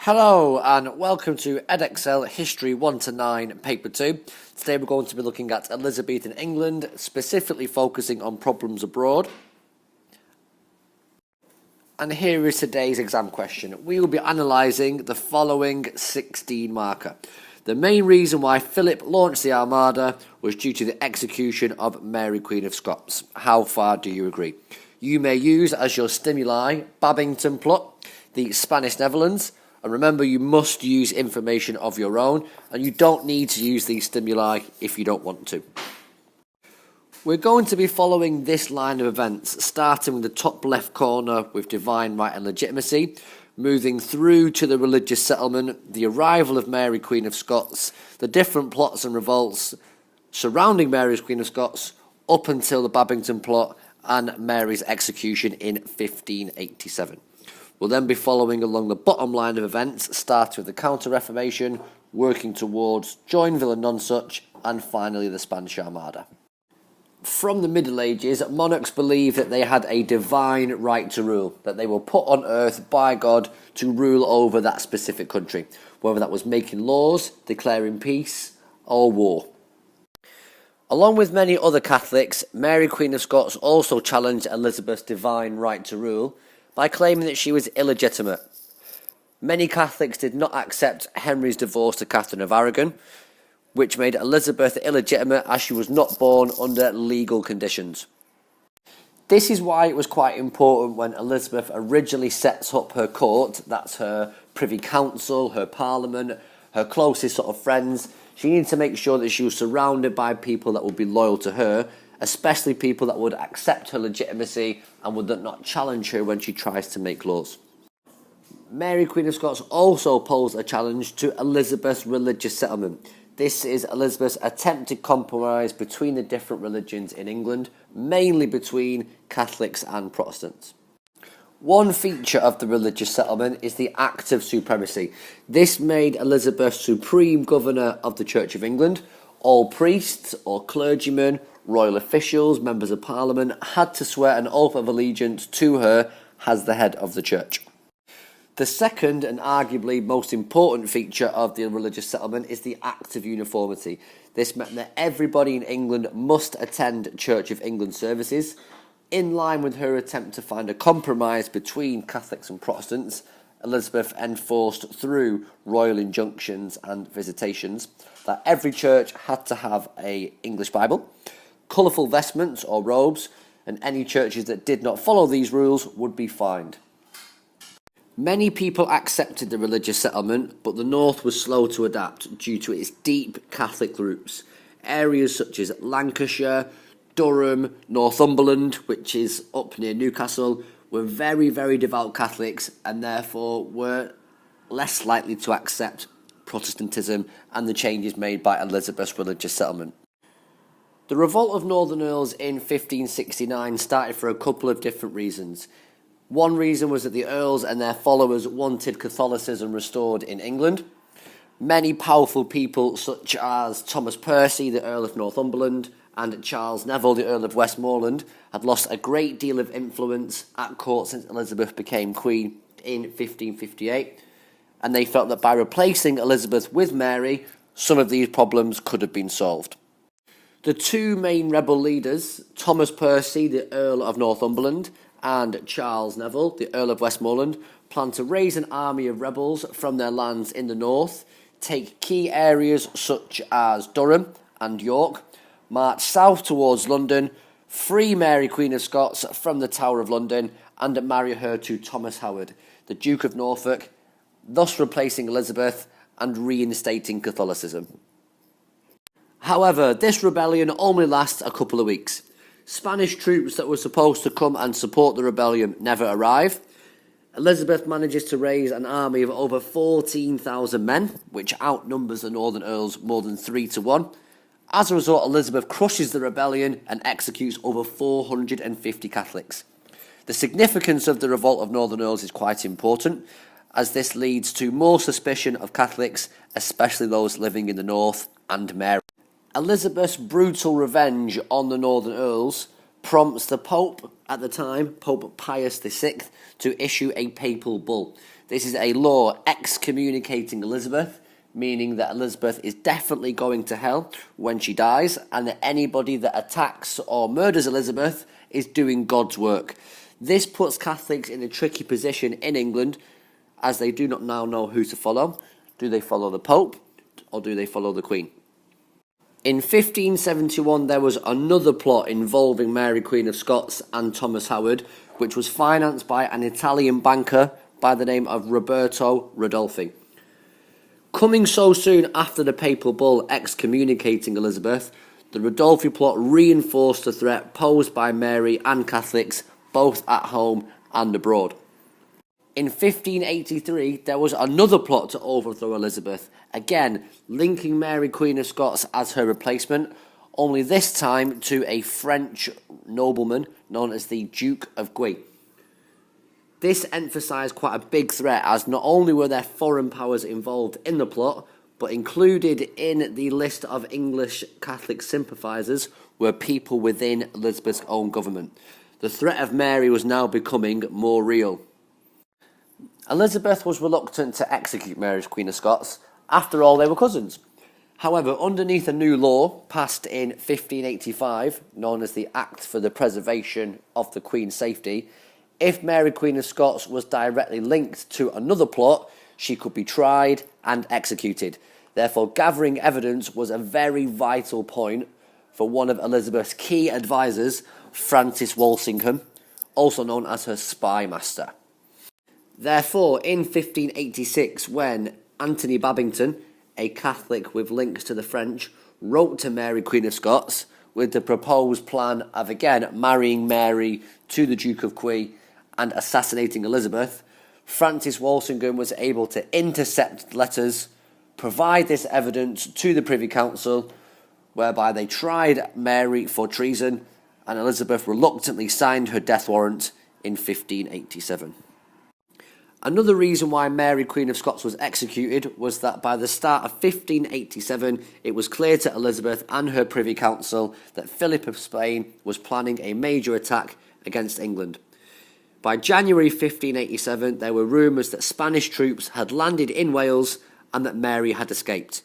Hello and welcome to Edexcel History 1 to 9 Paper 2. Today we're going to be looking at Elizabethan England, specifically focusing on problems abroad. And here is today's exam question. We will be analysing the following 16 marker. The main reason why Philip launched the Armada was due to the execution of Mary Queen of Scots. How far do you agree? You may use as your stimuli Babington plot, the Spanish Netherlands, and remember, you must use information of your own, and you don't need to use these stimuli if you don't want to. We're going to be following this line of events, starting with the top left corner with divine right and legitimacy, moving through to the religious settlement, the arrival of Mary Queen of Scots, the different plots and revolts surrounding Mary Queen of Scots, up until the Babington plot and Mary's execution in 1587. We'll then be following along the bottom line of events, starting with the Counter-Reformation, working towards Joinville and Nonsuch, and finally the Spanish Armada. From the Middle Ages, monarchs believed that they had a divine right to rule, that they were put on earth by God to rule over that specific country, whether that was making laws, declaring peace, or war. Along with many other Catholics, Mary Queen of Scots also challenged Elizabeth's divine right to rule, by claiming that she was illegitimate. Many Catholics did not accept Henry's divorce to Catherine of Aragon, which made Elizabeth illegitimate as she was not born under legal conditions. This is why it was quite important when Elizabeth originally sets up her court, that's her Privy Council, her Parliament, her closest sort of friends. She needed to make sure that she was surrounded by people that would be loyal to her, especially people that would accept her legitimacy and would not challenge her when she tries to make laws. Mary Queen of Scots also posed a challenge to Elizabeth's religious settlement. This is Elizabeth's attempted compromise between the different religions in England, mainly between Catholics and Protestants. One feature of the religious settlement is the Act of Supremacy. This made Elizabeth supreme governor of the Church of England. All priests or clergymen, royal officials, members of parliament had to swear an oath of allegiance to her as the head of the church. The second and arguably most important feature of the religious settlement is the Act of Uniformity. This meant that everybody in England must attend Church of England services. In line with her attempt to find a compromise between Catholics and Protestants, Elizabeth enforced through royal injunctions and visitations that every church had to have an English Bible, colourful vestments or robes, and any churches that did not follow these rules would be fined. Many people accepted the religious settlement, but the North was slow to adapt due to its deep Catholic roots. Areas such as Lancashire, Durham, Northumberland, which is up near Newcastle, were very, very devout Catholics and therefore were less likely to accept Protestantism and the changes made by Elizabeth's religious settlement. The revolt of Northern Earls in 1569 started for a couple of different reasons. One reason was that the Earls and their followers wanted Catholicism restored in England. Many powerful people such as Thomas Percy, the Earl of Northumberland, and Charles Neville, the Earl of Westmoreland, had lost a great deal of influence at court since Elizabeth became Queen in 1558, and they felt that by replacing Elizabeth with Mary, some of these problems could have been solved. The two main rebel leaders, Thomas Percy, the Earl of Northumberland, and Charles Neville, the Earl of Westmoreland, planned to raise an army of rebels from their lands in the north, take key areas such as Durham and York, march south towards London, free Mary Queen of Scots from the Tower of London, and marry her to Thomas Howard, the Duke of Norfolk, thus replacing Elizabeth and reinstating Catholicism. However, this rebellion only lasts a couple of weeks. Spanish troops that were supposed to come and support the rebellion never arrive. Elizabeth manages to raise an army of over 14,000 men, which outnumbers the Northern Earls more than 3 to 1. As a result, Elizabeth crushes the rebellion and executes over 450 Catholics. The significance of the revolt of Northern Earls is quite important, as this leads to more suspicion of Catholics, especially those living in the north, and Mary. Elizabeth's brutal revenge on the Northern Earls prompts the Pope at the time, Pope Pius VI, to issue a papal bull. This is a law excommunicating Elizabeth, meaning that Elizabeth is definitely going to hell when she dies, and that anybody that attacks or murders Elizabeth is doing God's work. This puts Catholics in a tricky position in England, as they do not now know who to follow. Do they follow the Pope, or do they follow the Queen? In 1571, there was another plot involving Mary Queen of Scots and Thomas Howard, which was financed by an Italian banker by the name of Roberto Ridolfi. Coming so soon after the papal bull excommunicating Elizabeth, the Ridolfi plot reinforced the threat posed by Mary and Catholics, both at home and abroad. In 1583, there was another plot to overthrow Elizabeth, again linking Mary Queen of Scots as her replacement, only this time to a French nobleman known as the Duke of Guise. This emphasised quite a big threat, as not only were there foreign powers involved in the plot, but included in the list of English Catholic sympathisers were people within Elizabeth's own government. The threat of Mary was now becoming more real. Elizabeth was reluctant to execute Mary Queen of Scots. After all, they were cousins. However, underneath a new law passed in 1585, known as the Act for the Preservation of the Queen's Safety, if Mary Queen of Scots was directly linked to another plot, she could be tried and executed. Therefore, gathering evidence was a very vital point for one of Elizabeth's key advisors, Francis Walsingham, also known as her spy master. Therefore, in 1586, when Anthony Babington, a Catholic with links to the French, wrote to Mary Queen of Scots with the proposed plan of again marrying Mary to the Duke of Guise and assassinating Elizabeth, Francis Walsingham was able to intercept letters, provide this evidence to the Privy Council, whereby they tried Mary for treason, and Elizabeth reluctantly signed her death warrant in 1587. Another reason why Mary Queen of Scots was executed was that by the start of 1587, it was clear to Elizabeth and her Privy Council that Philip of Spain was planning a major attack against England. By January 1587, there were rumours that Spanish troops had landed in Wales and that Mary had escaped.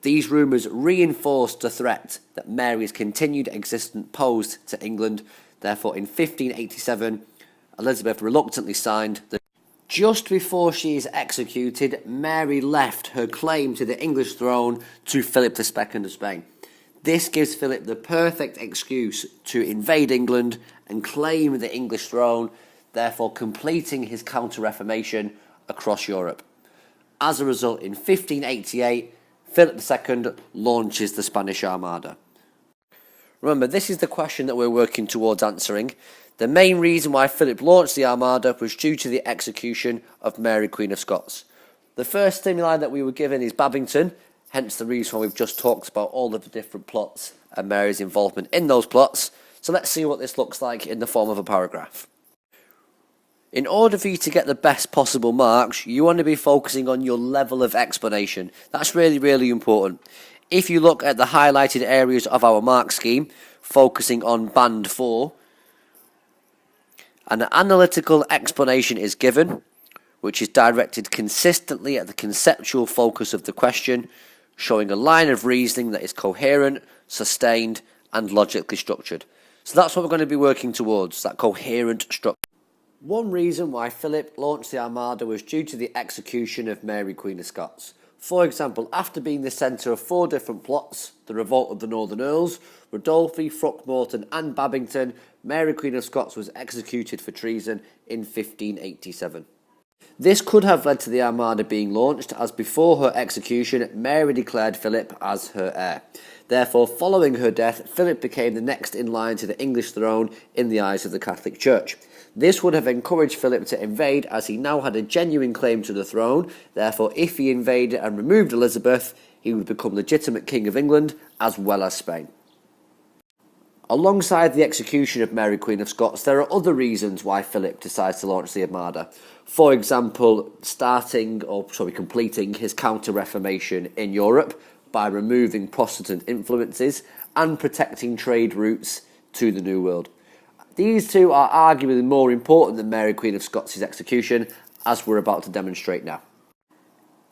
These rumours reinforced the threat that Mary's continued existence posed to England. Therefore, in 1587, Elizabeth reluctantly signed the... Just before she is executed, Mary left her claim to the English throne to Philip II of Spain. This gives Philip the perfect excuse to invade England and claim the English throne, therefore completing his counter-reformation across Europe. As a result, in 1588, Philip II launches the Spanish Armada. Remember, this is the question that we're working towards answering. The main reason why Philip launched the Armada was due to the execution of Mary Queen of Scots. The first stimuli that we were given is Babington, hence the reason why we've just talked about all of the different plots and Mary's involvement in those plots. So let's see what this looks like in the form of a paragraph. In order for you to get the best possible marks, you want to be focusing on your level of explanation. That's really, really important. If you look at the highlighted areas of our mark scheme, focusing on Band 4, an analytical explanation is given, which is directed consistently at the conceptual focus of the question, showing a line of reasoning that is coherent, sustained, and logically structured. So that's what we're going to be working towards, that coherent structure. One reason why Philip launched the Armada was due to the execution of Mary Queen of Scots. For example, after being the centre of 4 different plots, the revolt of the Northern Earls, Ridolfi, Throckmorton and Babington, Mary Queen of Scots was executed for treason in 1587. This could have led to the Armada being launched, as before her execution, Mary declared Philip as her heir. Therefore, following her death, Philip became the next in line to the English throne in the eyes of the Catholic Church. This would have encouraged Philip to invade, as he now had a genuine claim to the throne. Therefore, if he invaded and removed Elizabeth, he would become legitimate King of England as well as Spain. Alongside the execution of Mary Queen of Scots, there are other reasons why Philip decides to launch the Armada. For example, completing his counter-reformation in Europe by removing Protestant influences and protecting trade routes to the New World. These two are arguably more important than Mary Queen of Scots' execution, as we're about to demonstrate now.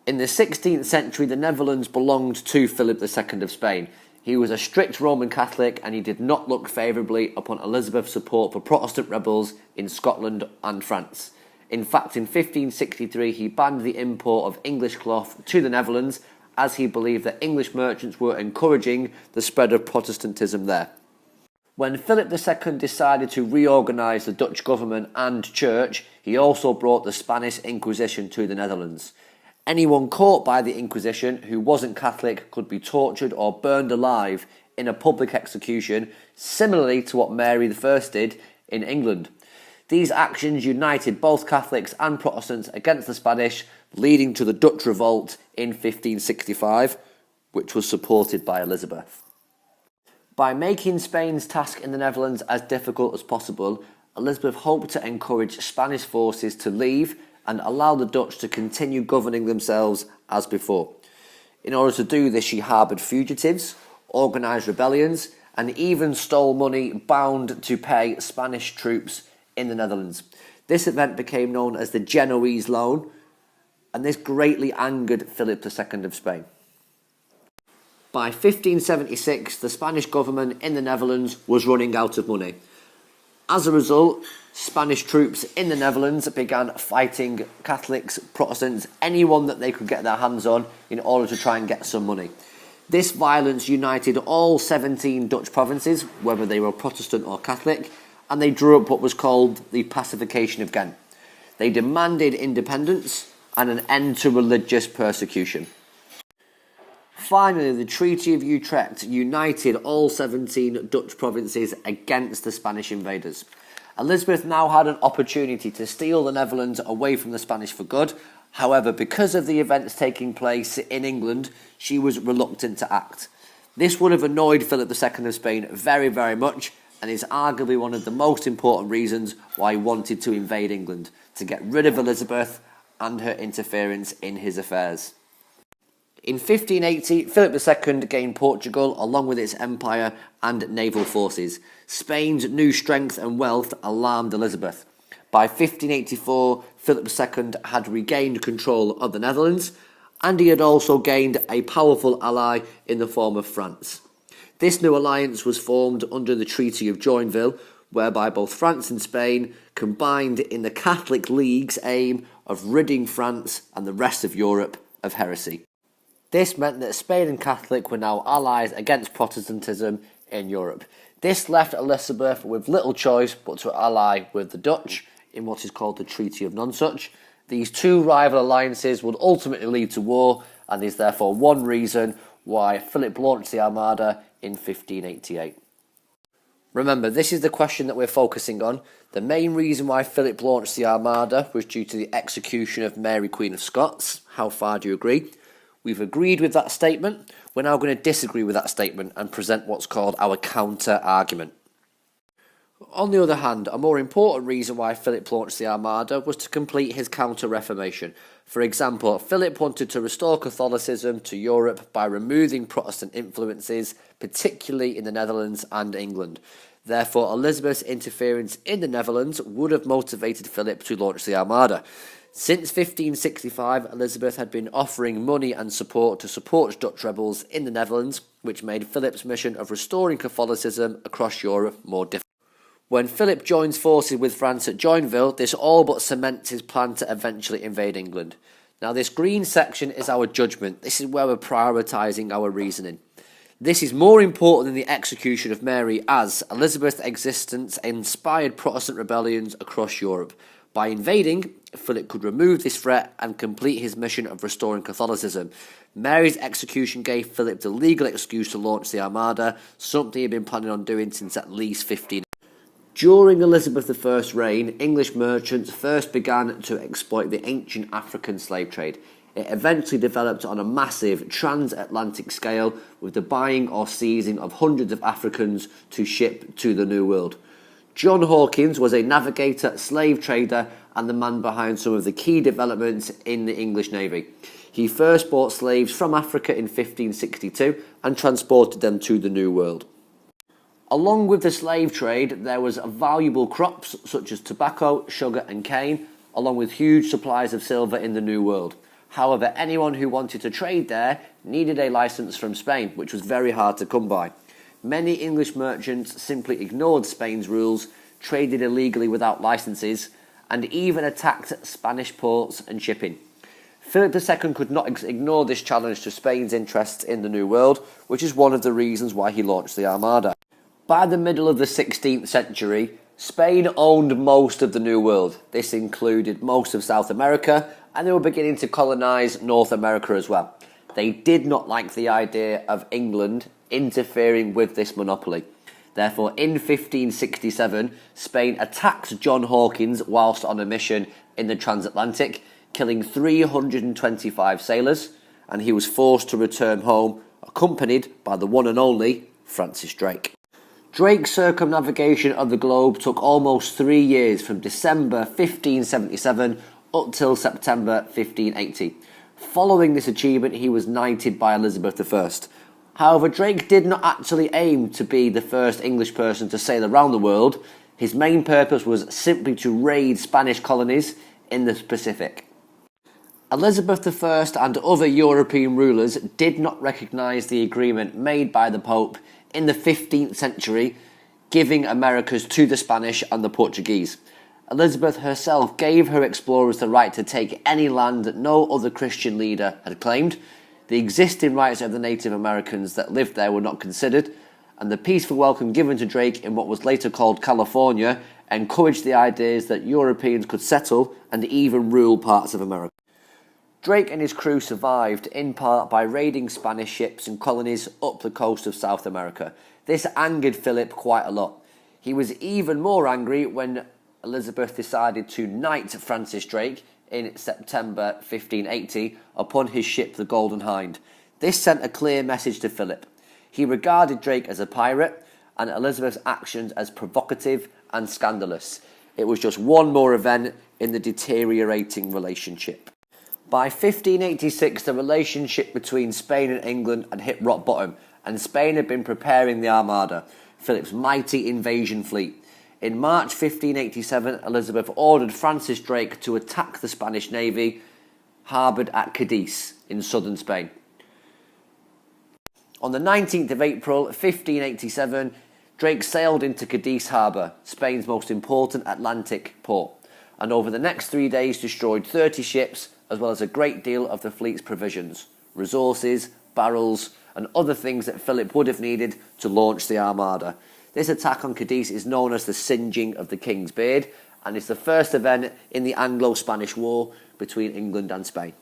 In the 16th century, the Netherlands belonged to Philip II of Spain. He was a strict Roman Catholic and he did not look favourably upon Elizabeth's support for Protestant rebels in Scotland and France. In fact, in 1563, he banned the import of English cloth to the Netherlands as he believed that English merchants were encouraging the spread of Protestantism there. When Philip II decided to reorganise the Dutch government and church, he also brought the Spanish Inquisition to the Netherlands. Anyone caught by the Inquisition who wasn't Catholic could be tortured or burned alive in a public execution, similarly to what Mary I did in England. These actions united both Catholics and Protestants against the Spanish, leading to the Dutch revolt in 1565, which was supported by Elizabeth. By making Spain's task in the Netherlands as difficult as possible, Elizabeth hoped to encourage Spanish forces to leave and allow the Dutch to continue governing themselves as before. In order to do this, she harboured fugitives, organised rebellions, and even stole money bound to pay Spanish troops in the Netherlands. This event became known as the Genoese Loan, and this greatly angered Philip II of Spain. By 1576, the Spanish government in the Netherlands was running out of money. As a result, Spanish troops in the Netherlands began fighting Catholics, Protestants, anyone that they could get their hands on in order to try and get some money. This violence united all 17 Dutch provinces, whether they were Protestant or Catholic, and they drew up what was called the Pacification of Ghent. They demanded independence and an end to religious persecution. Finally, the Treaty of Utrecht united all 17 Dutch provinces against the Spanish invaders. Elizabeth now had an opportunity to steal the Netherlands away from the Spanish for good. However, because of the events taking place in England, she was reluctant to act. This would have annoyed Philip II of Spain very, very much, and is arguably one of the most important reasons why he wanted to invade England, to get rid of Elizabeth and her interference in his affairs. In 1580, Philip II gained Portugal along with its empire and naval forces. Spain's new strength and wealth alarmed Elizabeth. By 1584, Philip II had regained control of the Netherlands, and he had also gained a powerful ally in the form of France. This new alliance was formed under the Treaty of Joinville, whereby both France and Spain combined in the Catholic League's aim of ridding France and the rest of Europe of heresy. This meant that Spain and Catholic were now allies against Protestantism in Europe. This left Elizabeth with little choice but to ally with the Dutch in what is called the Treaty of Nonsuch. These two rival alliances would ultimately lead to war, and is therefore one reason why Philip launched the Armada in 1588. Remember, this is the question that we're focusing on. The main reason why Philip launched the Armada was due to the execution of Mary Queen of Scots. How far do you agree? We've agreed with that statement. We're now going to disagree with that statement and present what's called our counter-argument. On the other hand, a more important reason why Philip launched the Armada was to complete his counter-reformation. For example, Philip wanted to restore Catholicism to Europe by removing Protestant influences, particularly in the Netherlands and England. Therefore, Elizabeth's interference in the Netherlands would have motivated Philip to launch the Armada. Since 1565, Elizabeth had been offering money and support to support Dutch rebels in the Netherlands, which made Philip's mission of restoring Catholicism across Europe more difficult. When Philip joins forces with France at Joinville, this all but cements his plan to eventually invade England. Now, this green section is our judgment. This is where we're prioritising our reasoning. This is more important than the execution of Mary, as Elizabeth's existence inspired Protestant rebellions across Europe. By invading, Philip could remove this threat and complete his mission of restoring Catholicism. Mary's execution gave Philip the legal excuse to launch the Armada, something he'd been planning on doing since at least 15. During Elizabeth I's reign, English merchants first began to exploit the ancient African slave trade. It eventually developed on a massive transatlantic scale, with the buying or seizing of hundreds of Africans to ship to the New World. John Hawkins was a navigator, slave trader, and the man behind some of the key developments in the English Navy. He first bought slaves from Africa in 1562 and transported them to the New World. Along with the slave trade, there was valuable crops such as tobacco, sugar and cane, along with huge supplies of silver in the New World. However, anyone who wanted to trade there needed a license from Spain, which was very hard to come by. Many English merchants simply ignored Spain's rules, traded illegally without licenses, and even attacked Spanish ports and shipping. Philip II could not ignore this challenge to Spain's interests in the New World, which is one of the reasons why he launched the Armada. By the middle of the 16th century, Spain owned most of the New World. This included most of South America, and they were beginning to colonise North America as well. They did not like the idea of England interfering with this monopoly. Therefore, in 1567, Spain attacked John Hawkins whilst on a mission in the transatlantic, killing 325 sailors, and he was forced to return home, accompanied by the one and only Francis Drake. Drake's circumnavigation of the globe took almost 3 years, from December 1577 up till September 1580. Following this achievement, he was knighted by Elizabeth I. However, Drake did not actually aim to be the first English person to sail around the world. His main purpose was simply to raid Spanish colonies in the Pacific. Elizabeth I and other European rulers did not recognise the agreement made by the Pope in the 15th century, giving Americas to the Spanish and the Portuguese. Elizabeth herself gave her explorers the right to take any land that no other Christian leader had claimed. The existing rights of the Native Americans that lived there were not considered, and the peaceful welcome given to Drake in what was later called California encouraged the ideas that Europeans could settle and even rule parts of America. Drake and his crew survived in part by raiding Spanish ships and colonies up the coast of South America. This angered Philip quite a lot. He was even more angry when Elizabeth decided to knight Francis Drake in September 1580 upon his ship the Golden Hind. This sent a clear message to Philip. He regarded Drake as a pirate and Elizabeth's actions as provocative and scandalous. It was just one more event in the deteriorating relationship. By 1586, the relationship between Spain and England had hit rock bottom, and Spain had been preparing the Armada, Philip's mighty invasion fleet. In March 1587, Elizabeth ordered Francis Drake to attack the Spanish navy harboured at Cadiz in southern Spain. On the 19th of April 1587, Drake sailed into Cadiz harbour, Spain's most important Atlantic port, and over the next 3 days destroyed 30 ships as well as a great deal of the fleet's provisions, resources, barrels and other things that Philip would have needed to launch the Armada. This attack on Cadiz is known as the Singeing of the King's Beard, and is the first event in the Anglo-Spanish War between England and Spain.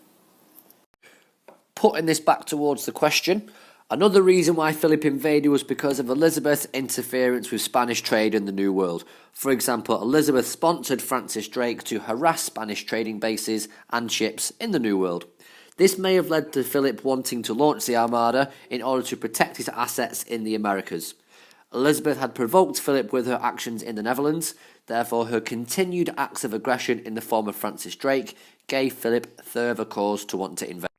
Putting this back towards the question, another reason why Philip invaded was because of Elizabeth's interference with Spanish trade in the New World. For example, Elizabeth sponsored Francis Drake to harass Spanish trading bases and ships in the New World. This may have led to Philip wanting to launch the Armada in order to protect his assets in the Americas. Elizabeth had provoked Philip with her actions in the Netherlands, therefore her continued acts of aggression in the form of Francis Drake gave Philip further cause to want to invade.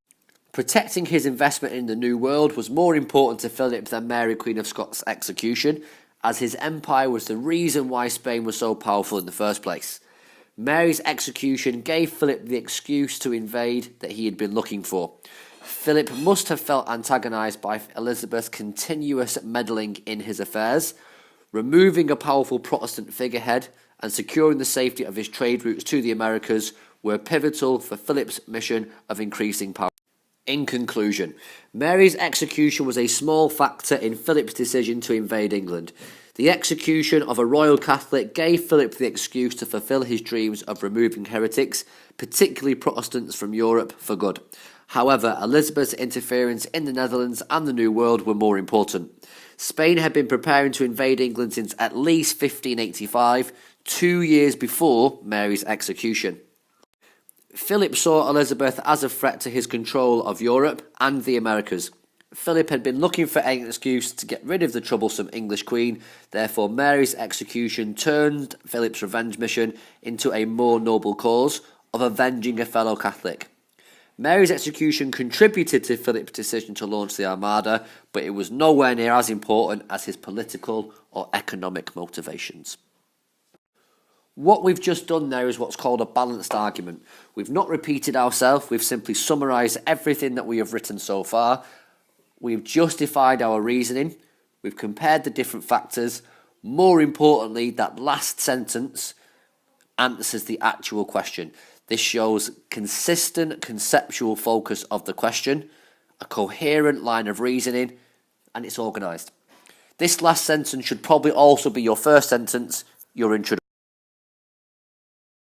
Protecting his investment in the New World was more important to Philip than Mary Queen of Scots' execution, as his empire was the reason why Spain was so powerful in the first place. Mary's execution gave Philip the excuse to invade that he had been looking for. Philip must have felt antagonised by Elizabeth's continuous meddling in his affairs. Removing a powerful Protestant figurehead and securing the safety of his trade routes to the Americas were pivotal for Philip's mission of increasing power. In conclusion, Mary's execution was a small factor in Philip's decision to invade England. The execution of a royal Catholic gave Philip the excuse to fulfil his dreams of removing heretics, particularly Protestants, from Europe for good. However, Elizabeth's interference in the Netherlands and the New World were more important. Spain had been preparing to invade England since at least 1585, 2 years before Mary's execution. Philip saw Elizabeth as a threat to his control of Europe and the Americas. Philip had been looking for an excuse to get rid of the troublesome English queen, therefore Mary's execution turned Philip's revenge mission into a more noble cause of avenging a fellow Catholic. Mary's execution contributed to Philip's decision to launch the Armada, but it was nowhere near as important as his political or economic motivations. What we've just done there is what's called a balanced argument. We've not repeated ourselves, we've simply summarised everything that we have written so far. We've justified our reasoning, we've compared the different factors. More importantly, that last sentence answers the actual question. This shows consistent conceptual focus of the question, a coherent line of reasoning, and it's organised. This last sentence should probably also be your first sentence, your introduction.